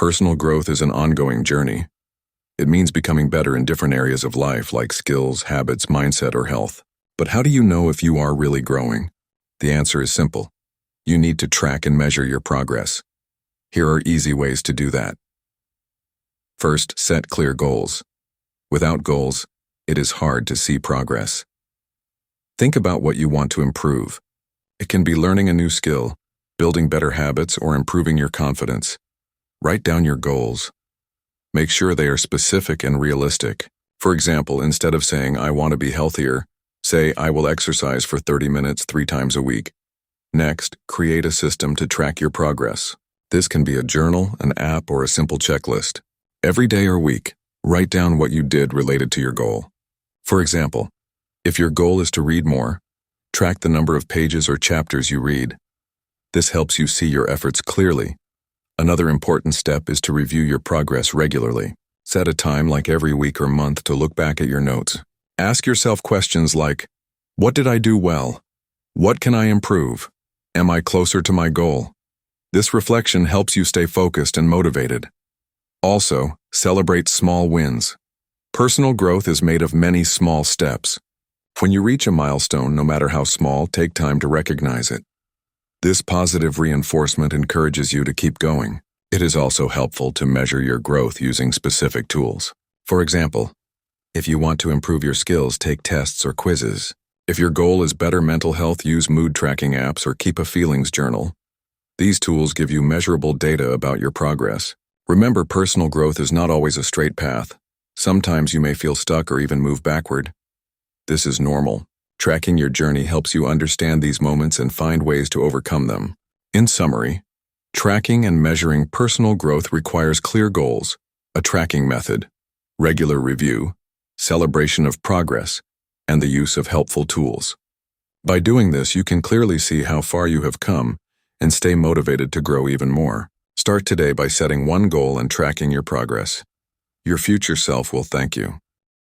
Personal growth is an ongoing journey. It means becoming better in different areas of life like skills, habits, mindset, or health. But how do you know if you are really growing? The answer is simple. You need to track and measure your progress. Here are easy ways to do that. First, set clear goals. Without goals, it is hard to see progress. Think about what you want to improve. It can be learning a new skill, building better habits, or improving your confidence. Write down your goals. Make sure they are specific and realistic. For example, instead of saying, "I want to be healthier," say, "I will exercise for 30 minutes 3 times a week." Next, create a system to track your progress. This can be a journal, an app, or a simple checklist. Every day or week, write down what you did related to your goal. For example, if your goal is to read more, track the number of pages or chapters you read. This helps you see your efforts clearly. Another important step is to review your progress regularly. Set a time like every week or month to look back at your notes. Ask yourself questions like, what did I do well? What can I improve? Am I closer to my goal? This reflection helps you stay focused and motivated. Also, celebrate small wins. Personal growth is made of many small steps. When you reach a milestone, no matter how small, take time to recognize it. This positive reinforcement encourages you to keep going. It is also helpful to measure your growth using specific tools. For example, if you want to improve your skills, take tests or quizzes. If your goal is better mental health, use mood tracking apps or keep a feelings journal. These tools give you measurable data about your progress. Remember, personal growth is not always a straight path. Sometimes you may feel stuck or even move backward. This is normal. Tracking your journey helps you understand these moments and find ways to overcome them. In summary, tracking and measuring personal growth requires clear goals, a tracking method, regular review, celebration of progress, and the use of helpful tools. By doing this, you can clearly see how far you have come and stay motivated to grow even more. Start today by setting one goal and tracking your progress. Your future self will thank you.